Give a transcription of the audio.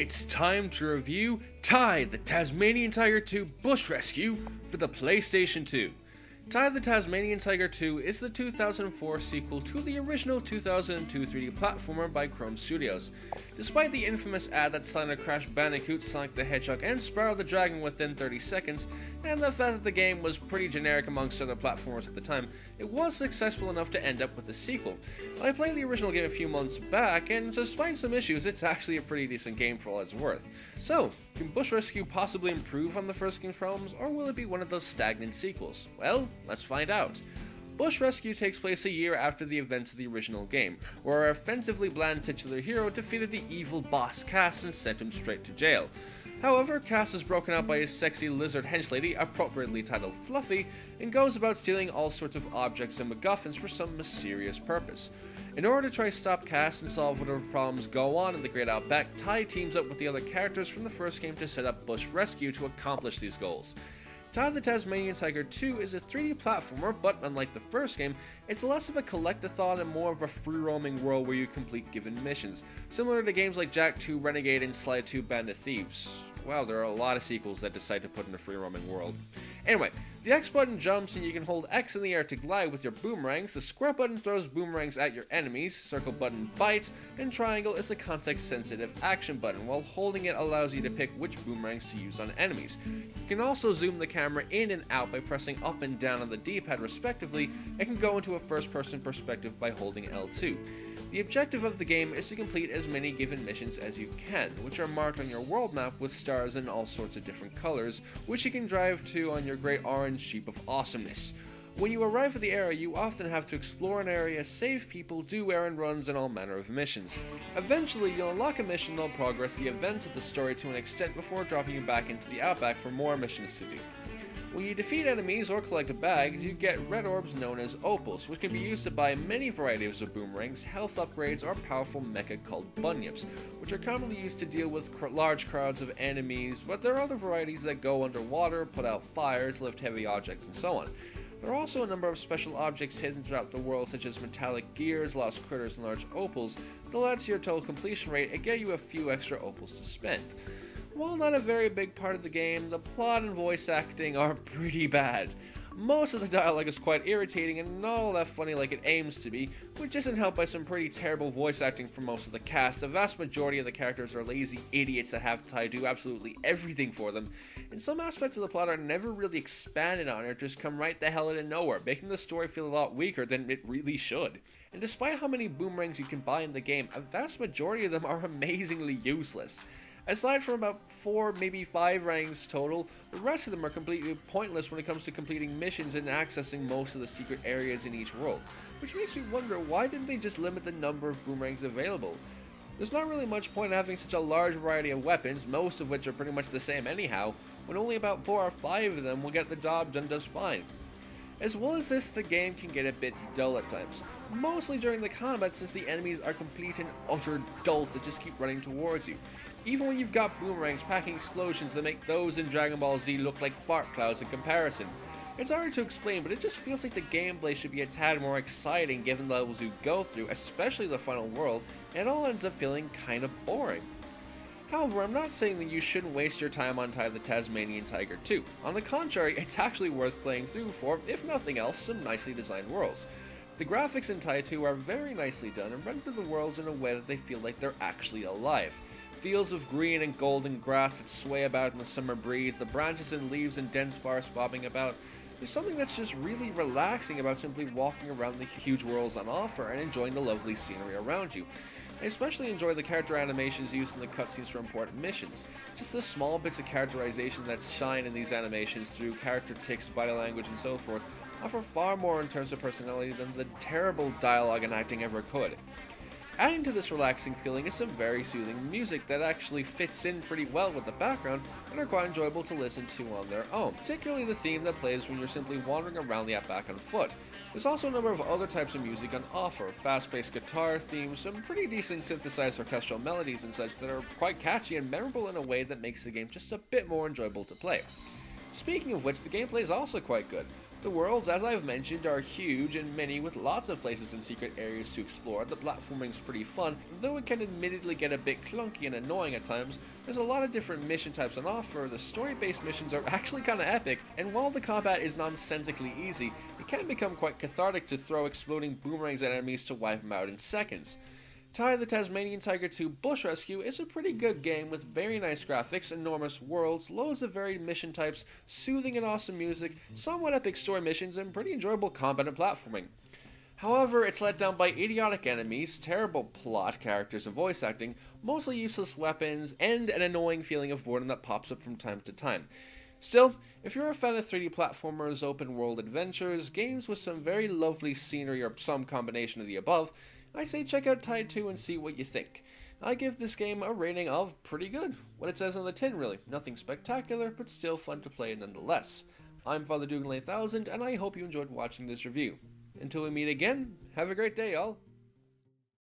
It's time to review Ty the Tasmanian Tiger 2 Bush Rescue for the PlayStation 2. Ty the Tasmanian Tiger 2 is the 2004 sequel to the original 2002 3D platformer by Chrome Studios. Despite the infamous ad that slandered Crash Bandicoot, Sonic the Hedgehog, and Spyro the Dragon within 30 seconds, and the fact that the game was pretty generic amongst other platformers at the time, it was successful enough to end up with the sequel. I played the original game a few months back, and despite some issues, it's actually a pretty decent game for all it's worth. So, can Bush Rescue possibly improve on the first game's problems, or will it be one of those stagnant sequels? Well, let's find out. Bush Rescue takes place a year after the events of the original game, where our offensively bland titular hero defeated the evil boss Cass and sent him straight to jail. However, Cass is broken out by his sexy lizard henchlady, appropriately titled Fluffy, and goes about stealing all sorts of objects and MacGuffins for some mysterious purpose. In order to try to stop Cass and solve whatever problems go on in the Great Outback, Ty teams up with the other characters from the first game to set up Bush Rescue to accomplish these goals. Ty the Tasmanian Tiger 2 is a 3D platformer, but unlike the first game, it's less of a collect-a-thon and more of a free-roaming world where you complete given missions, similar to games like Jak 2 Renegade and Sly 2 Band of Thieves. Wow, there are a lot of sequels that decide to put in a free-roaming world. Anyway, the X button jumps and you can hold X in the air to glide with your boomerangs, the square button throws boomerangs at your enemies, circle button bites, and triangle is the context-sensitive action button, while holding it allows you to pick which boomerangs to use on enemies. You can also zoom the camera in and out by pressing up and down on the D-pad respectively, and can go into a first-person perspective by holding L2. The objective of the game is to complete as many given missions as you can, which are marked on your world map with stars in all sorts of different colors, which you can drive to on your great orange Jeep of awesomeness. When you arrive at the area, you often have to explore an area, save people, do errand runs, and all manner of missions. Eventually, you'll unlock a mission that'll progress the events of the story to an extent before dropping you back into the Outback for more missions to do. When you defeat enemies or collect a bag, you get red orbs known as opals, which can be used to buy many varieties of boomerangs, health upgrades, or powerful mecha called bunyips, which are commonly used to deal with large crowds of enemies, but there are other varieties that go underwater, put out fires, lift heavy objects, and so on. There are also a number of special objects hidden throughout the world, such as metallic gears, lost critters, and large opals, that'll add to your total completion rate and get you a few extra opals to spend. While not a very big part of the game, the plot and voice acting are pretty bad. Most of the dialogue is quite irritating and not all that funny like it aims to be, which isn't helped by some pretty terrible voice acting from most of the cast. The vast majority of the characters are lazy idiots that have Ty do absolutely everything for them, and some aspects of the plot are never really expanded on or just come right the hell out of nowhere, making the story feel a lot weaker than it really should. And despite how many boomerangs you can buy in the game, a vast majority of them are amazingly useless. Aside from about 4, maybe 5 ranks total, the rest of them are completely pointless when it comes to completing missions and accessing most of the secret areas in each world, which makes me wonder, why didn't they just limit the number of boomerangs available? There's not really much point in having such a large variety of weapons, most of which are pretty much the same anyhow, when only about 4 or 5 of them will get the job done just fine. As well as this, the game can get a bit dull at times, mostly during the combat since the enemies are complete and utter dulls that just keep running towards you. Even when you've got boomerangs packing explosions that make those in Dragon Ball Z look like fart clouds in comparison. It's hard to explain, but it just feels like the gameplay should be a tad more exciting given the levels you go through, especially the final world, and it all ends up feeling kind of boring. However, I'm not saying that you shouldn't waste your time on Ty the Tasmanian Tiger 2. On the contrary, it's actually worth playing through for, if nothing else, some nicely designed worlds. The graphics in Ty 2 are very nicely done and render the worlds in a way that they feel like they're actually alive. Fields of green and golden grass that sway about in the summer breeze, the branches and leaves in dense forest bobbing about. There's something that's just really relaxing about simply walking around the huge worlds on offer and enjoying the lovely scenery around you. I especially enjoy the character animations used in the cutscenes for important missions. Just the small bits of characterization that shine in these animations through character tics, body language, and so forth offer far more in terms of personality than the terrible dialogue and acting ever could. Adding to this relaxing feeling is some very soothing music that actually fits in pretty well with the background and are quite enjoyable to listen to on their own, particularly the theme that plays when you're simply wandering around the outback on foot. There's also a number of other types of music on offer, fast-paced guitar themes, some pretty decent synthesized orchestral melodies and such that are quite catchy and memorable in a way that makes the game just a bit more enjoyable to play. Speaking of which, the gameplay is also quite good. The worlds, as I've mentioned, are huge and many with lots of places and secret areas to explore. The platforming's pretty fun, though it can admittedly get a bit clunky and annoying at times. There's a lot of different mission types on offer, the story-based missions are actually kinda epic, and while the combat is nonsensically easy, it can become quite cathartic to throw exploding boomerangs at enemies to wipe them out in seconds. Ty the Tasmanian Tiger 2 Bush Rescue is a pretty good game with very nice graphics, enormous worlds, loads of varied mission types, soothing and awesome music, somewhat epic story missions, and pretty enjoyable combat and platforming. However, it's let down by idiotic enemies, terrible plot, characters, and voice acting, mostly useless weapons, and an annoying feeling of boredom that pops up from time to time. Still, if you're a fan of 3D platformers, open world adventures, games with some very lovely scenery or some combination of the above, I say check out Ty 2 and see what you think. I give this game a rating of pretty good. What it says on the tin, really. Nothing spectacular, but still fun to play nonetheless. I'm Father Dugan 8000, and I hope you enjoyed watching this review. Until we meet again, have a great day, all.